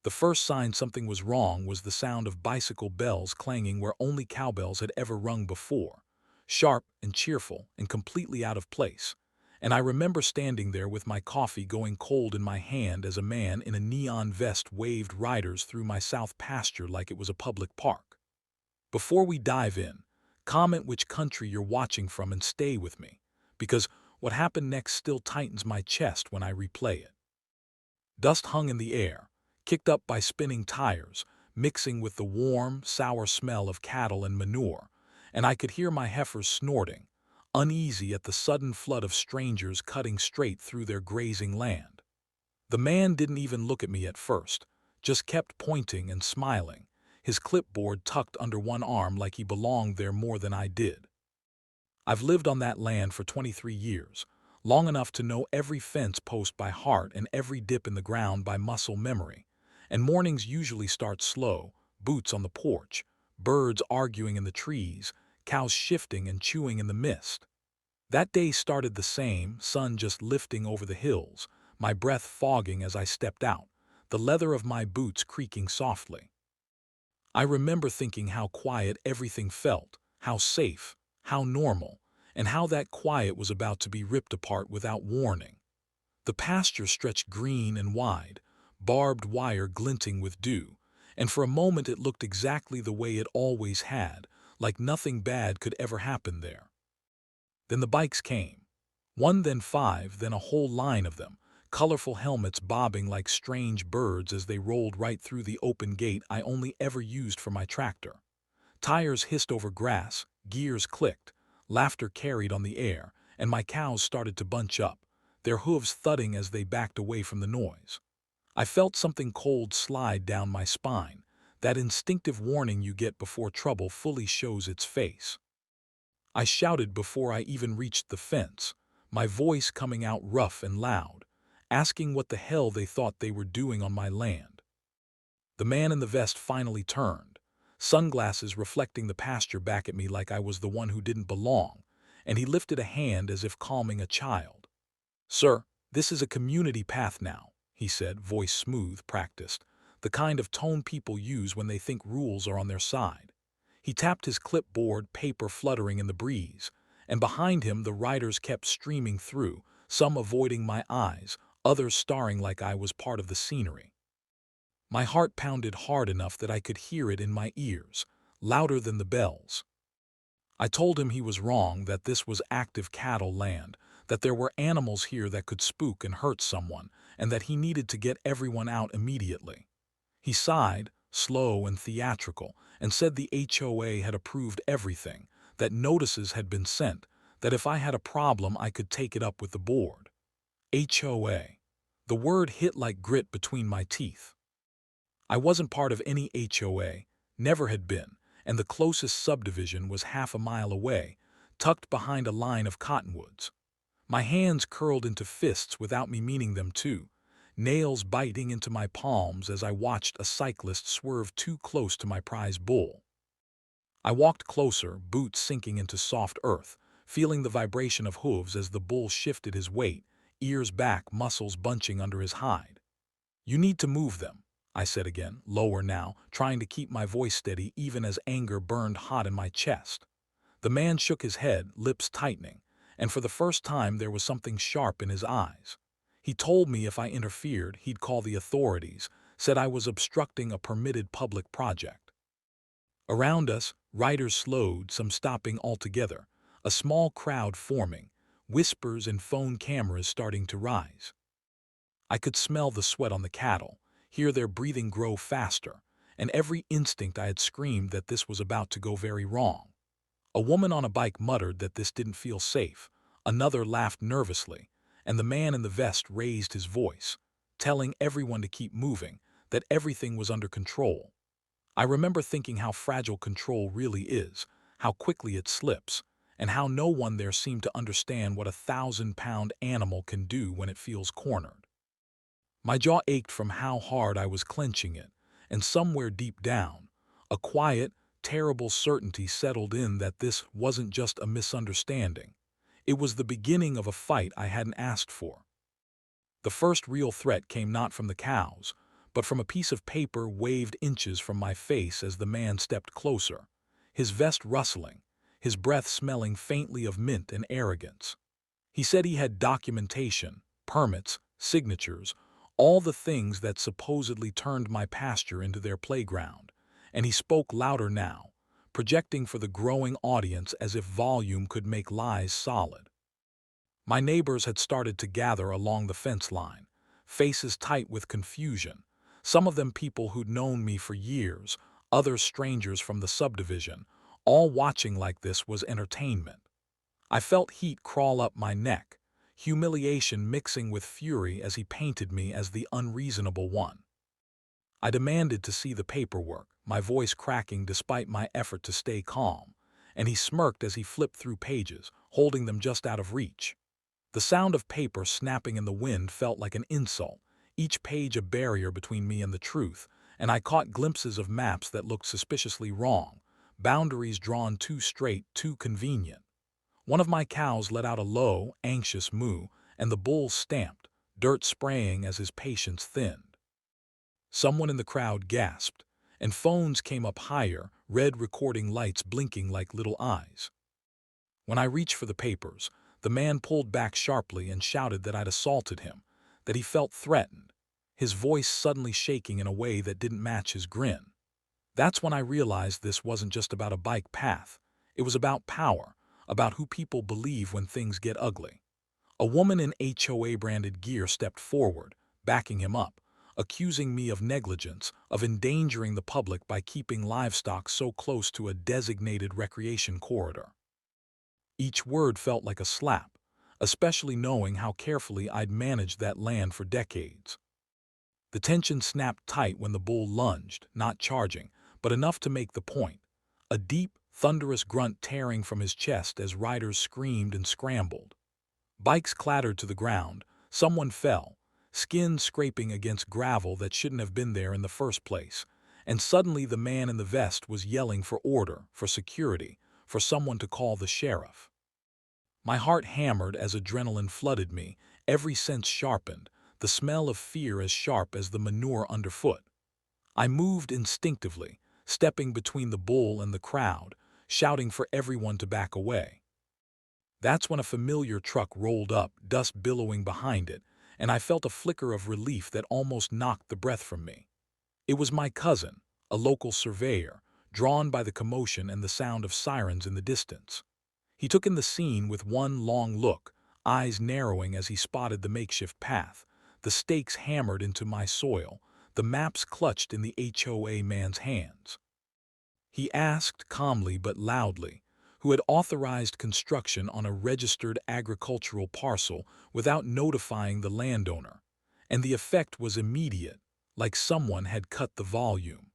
The first sign something was wrong was the sound of bicycle bells clanging where only cowbells had ever rung before, sharp and cheerful and completely out of place. And I remember standing there with my coffee going cold in my hand as a man in a neon vest waved riders through my south pasture like it was a public park. Before we dive in, comment which country you're watching from and stay with me, because what happened next still tightens my chest when I replay it. Dust hung in the air, kicked up by spinning tires, mixing with the warm, sour smell of cattle and manure, and I could hear my heifers snorting, uneasy at the sudden flood of strangers cutting straight through their grazing land. The man didn't even look at me at first, just kept pointing and smiling, his clipboard tucked under one arm like he belonged there more than I did. I've lived on that land for 23 years, long enough to know every fence post by heart and every dip in the ground by muscle memory, and mornings usually start slow, boots on the porch, birds arguing in the trees, cows shifting and chewing in the mist. That day started the same, sun just lifting over the hills, my breath fogging as I stepped out, the leather of my boots creaking softly. I remember thinking how quiet everything felt, how safe, how normal, and how that quiet was about to be ripped apart without warning. The pasture stretched green and wide, barbed wire glinting with dew, and for a moment it looked exactly the way it always had, like nothing bad could ever happen there. Then the bikes came. One, then five, then a whole line of them, colorful helmets bobbing like strange birds as they rolled right through the open gate I only ever used for my tractor. Tires hissed over grass, gears clicked, laughter carried on the air, and my cows started to bunch up, their hooves thudding as they backed away from the noise. I felt something cold slide down my spine, that instinctive warning you get before trouble fully shows its face. I shouted before I even reached the fence, my voice coming out rough and loud, asking what the hell they thought they were doing on my land. The man in the vest finally turned, sunglasses reflecting the pasture back at me like I was the one who didn't belong, and he lifted a hand as if calming a child. "Sir, this is a community path now," he said, voice smooth, practiced, the kind of tone people use when they think rules are on their side. He tapped his clipboard, paper fluttering in the breeze, and behind him the riders kept streaming through, some avoiding my eyes, others starring like I was part of the scenery. My heart pounded hard enough that I could hear it in my ears, louder than the bells. I told him he was wrong, that this was active cattle land, that there were animals here that could spook and hurt someone, and that he needed to get everyone out immediately. He sighed, slow and theatrical, and said the HOA had approved everything, that notices had been sent, that if I had a problem I could take it up with the board. HOA. The word hit like grit between my teeth. I wasn't part of any HOA, never had been, and the closest subdivision was half a mile away, tucked behind a line of cottonwoods. My hands curled into fists without me meaning them to, nails biting into my palms as I watched a cyclist swerve too close to my prize bull. I walked closer, boots sinking into soft earth, feeling the vibration of hooves as the bull shifted his weight, ears back, muscles bunching under his hide. "You need to move them," I said again, lower now, trying to keep my voice steady even as anger burned hot in my chest. The man shook his head, lips tightening, and for the first time there was something sharp in his eyes. He told me if I interfered, he'd call the authorities, said I was obstructing a permitted public project. Around us, riders slowed, some stopping altogether, a small crowd forming, whispers and phone cameras starting to rise. I could smell the sweat on the cattle, hear their breathing grow faster, and every instinct I had screamed that this was about to go very wrong. A woman on a bike muttered that this didn't feel safe, another laughed nervously, and the man in the vest raised his voice, telling everyone to keep moving, that everything was under control. I remember thinking how fragile control really is, how quickly it slips, and how no one there seemed to understand what a 1,000-pound animal can do when it feels cornered. My jaw ached from how hard I was clenching it, and somewhere deep down, a quiet, terrible certainty settled in that this wasn't just a misunderstanding. It was the beginning of a fight I hadn't asked for. The first real threat came not from the cows, but from a piece of paper waved inches from my face as the man stepped closer, his vest rustling, his breath smelling faintly of mint and arrogance. He said he had documentation, permits, signatures, all the things that supposedly turned my pasture into their playground, and he spoke louder now, projecting for the growing audience as if volume could make lies solid. My neighbors had started to gather along the fence line, faces tight with confusion, some of them people who'd known me for years, others strangers from the subdivision, all watching like this was entertainment. I felt heat crawl up my neck, humiliation mixing with fury as he painted me as the unreasonable one. I demanded to see the paperwork, my voice cracking despite my effort to stay calm, and he smirked as he flipped through pages, holding them just out of reach. The sound of paper snapping in the wind felt like an insult, each page a barrier between me and the truth, and I caught glimpses of maps that looked suspiciously wrong, boundaries drawn too straight, too convenient. One of my cows let out a low, anxious moo, and the bull stamped, dirt spraying as his patience thinned. Someone in the crowd gasped, and phones came up higher, red recording lights blinking like little eyes. When I reached for the papers, the man pulled back sharply and shouted that I'd assaulted him, that he felt threatened, his voice suddenly shaking in a way that didn't match his grin. That's when I realized this wasn't just about a bike path. It was about power, about who people believe when things get ugly. A woman in HOA-branded gear stepped forward, backing him up, accusing me of negligence, of endangering the public by keeping livestock so close to a designated recreation corridor. Each word felt like a slap, especially knowing how carefully I'd managed that land for decades. The tension snapped tight when the bull lunged, not charging, but enough to make the point. A deep, thunderous grunt tearing from his chest as riders screamed and scrambled. Bikes clattered to the ground, someone fell, skin scraping against gravel that shouldn't have been there in the first place, and suddenly the man in the vest was yelling for order, for security, for someone to call the sheriff. My heart hammered as adrenaline flooded me, every sense sharpened, the smell of fear as sharp as the manure underfoot. I moved instinctively, stepping between the bull and the crowd, shouting for everyone to back away. That's when a familiar truck rolled up, dust billowing behind it, and I felt a flicker of relief that almost knocked the breath from me. It was my cousin, a local surveyor, drawn by the commotion and the sound of sirens in the distance. He took in the scene with one long look, eyes narrowing as he spotted the makeshift path, the stakes hammered into my soil, the maps clutched in the HOA man's hands. He asked calmly but loudly, who had authorized construction on a registered agricultural parcel without notifying the landowner, and the effect was immediate, like someone had cut the volume.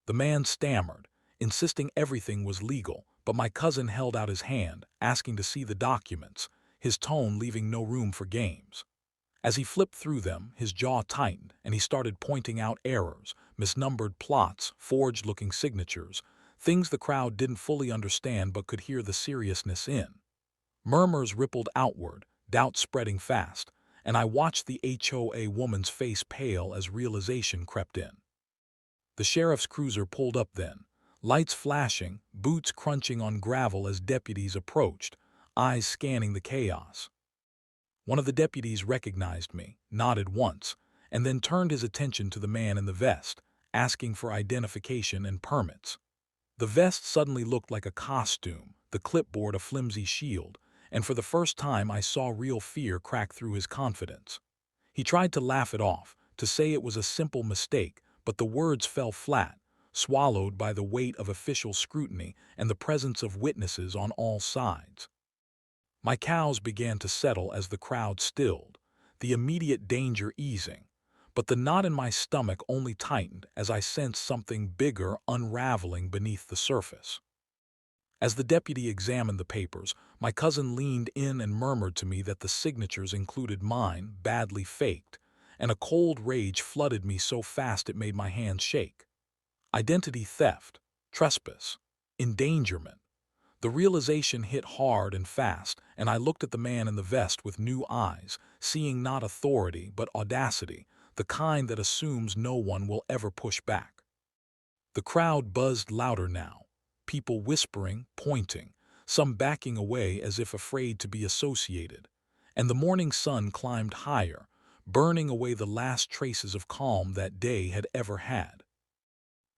The man stammered, insisting everything was legal, but my cousin held out his hand, asking to see the documents, his tone leaving no room for games. As he flipped through them, his jaw tightened, and he started pointing out errors, misnumbered plots, forged-looking signatures, things the crowd didn't fully understand but could hear the seriousness in. Murmurs rippled outward, doubt spreading fast, and I watched the HOA woman's face pale as realization crept in. The sheriff's cruiser pulled up then, lights flashing, boots crunching on gravel as deputies approached, eyes scanning the chaos. One of the deputies recognized me, nodded once, and then turned his attention to the man in the vest, asking for identification and permits. The vest suddenly looked like a costume, the clipboard a flimsy shield, and for the first time I saw real fear crack through his confidence. He tried to laugh it off, to say it was a simple mistake, but the words fell flat, swallowed by the weight of official scrutiny and the presence of witnesses on all sides. My cows began to settle as the crowd stilled, the immediate danger easing, but the knot in my stomach only tightened as I sensed something bigger unraveling beneath the surface. As the deputy examined the papers, my cousin leaned in and murmured to me that the signatures included mine, badly faked, and a cold rage flooded me so fast it made my hands shake. Identity theft, trespass, endangerment. The realization hit hard and fast, and I looked at the man in the vest with new eyes, seeing not authority but audacity, the kind that assumes no one will ever push back. The crowd buzzed louder now, people whispering, pointing, some backing away as if afraid to be associated, and the morning sun climbed higher, burning away the last traces of calm that day had ever had.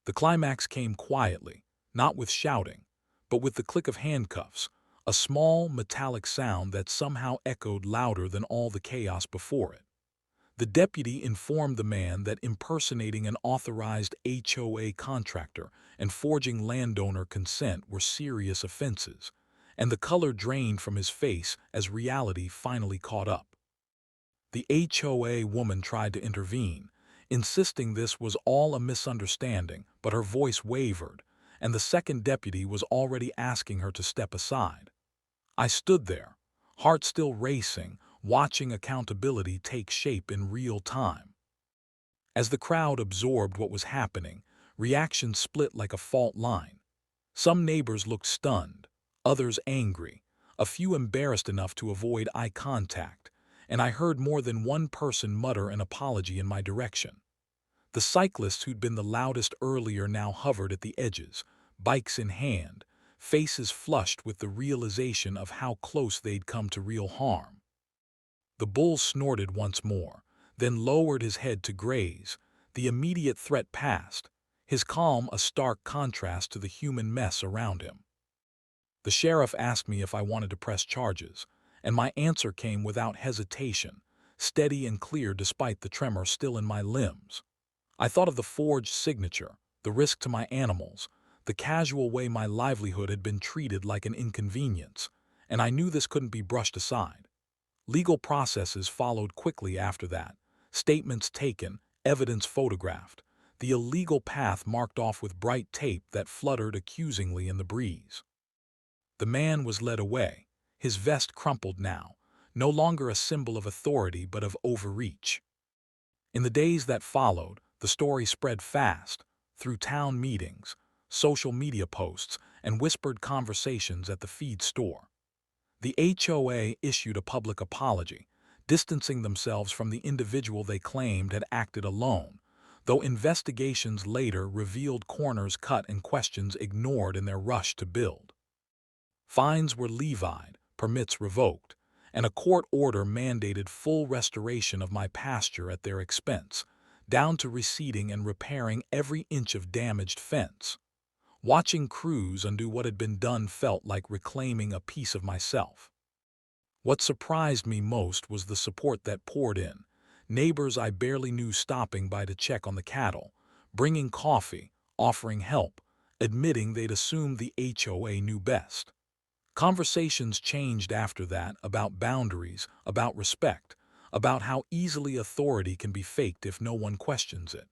The climax came quietly, not with shouting, but with the click of handcuffs, a small, metallic sound that somehow echoed louder than all the chaos before it. The deputy informed the man that impersonating an authorized HOA contractor and forging landowner consent were serious offenses, and the color drained from his face as reality finally caught up. The HOA woman tried to intervene, insisting this was all a misunderstanding, but her voice wavered, and the second deputy was already asking her to step aside. I stood there, heart still racing, watching accountability take shape in real time. As the crowd absorbed what was happening, reactions split like a fault line. Some neighbors looked stunned, others angry, a few embarrassed enough to avoid eye contact, and I heard more than one person mutter an apology in my direction. The cyclists who'd been the loudest earlier now hovered at the edges, bikes in hand, faces flushed with the realization of how close they'd come to real harm. The bull snorted once more, then lowered his head to graze. The immediate threat passed, his calm a stark contrast to the human mess around him. The sheriff asked me if I wanted to press charges, and my answer came without hesitation, steady and clear despite the tremor still in my limbs. I thought of the forged signature, the risk to my animals, the casual way my livelihood had been treated like an inconvenience, and I knew this couldn't be brushed aside. Legal processes followed quickly after that, statements taken, evidence photographed, the illegal path marked off with bright tape that fluttered accusingly in the breeze. The man was led away, his vest crumpled now, no longer a symbol of authority but of overreach. In the days that followed, the story spread fast, through town meetings, social media posts, and whispered conversations at the feed store. The HOA issued a public apology, distancing themselves from the individual they claimed had acted alone, though investigations later revealed corners cut and questions ignored in their rush to build. Fines were levied, permits revoked, and a court order mandated full restoration of my pasture at their expense, down to reseeding and repairing every inch of damaged fence. Watching crews undo what had been done felt like reclaiming a piece of myself. What surprised me most was the support that poured in, neighbors I barely knew stopping by to check on the cattle, bringing coffee, offering help, admitting they'd assumed the HOA knew best. Conversations changed after that about boundaries, about respect, about how easily authority can be faked if no one questions it.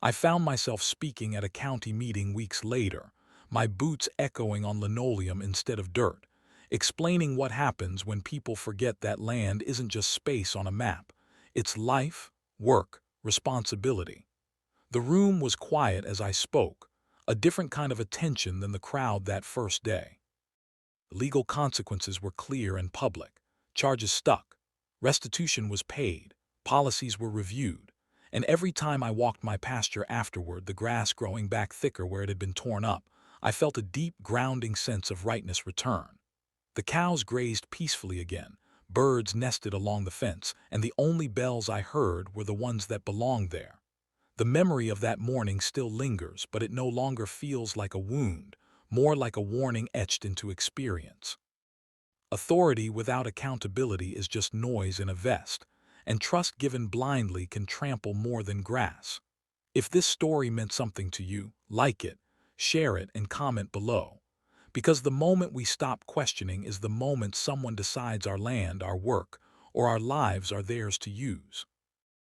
I found myself speaking at a county meeting weeks later, my boots echoing on linoleum instead of dirt, explaining what happens when people forget that land isn't just space on a map, it's life, work, responsibility. The room was quiet as I spoke, a different kind of attention than the crowd that first day. Legal consequences were clear and public, charges stuck, restitution was paid, policies were reviewed, and every time I walked my pasture afterward, the grass growing back thicker where it had been torn up, I felt a deep, grounding sense of rightness return. The cows grazed peacefully again, birds nested along the fence, and the only bells I heard were the ones that belonged there. The memory of that morning still lingers, but it no longer feels like a wound, more like a warning etched into experience. Authority without accountability is just noise in a vest, and trust given blindly can trample more than grass. If this story meant something to you, like it, share it, and comment below. Because the moment we stop questioning is the moment someone decides our land, our work, or our lives are theirs to use.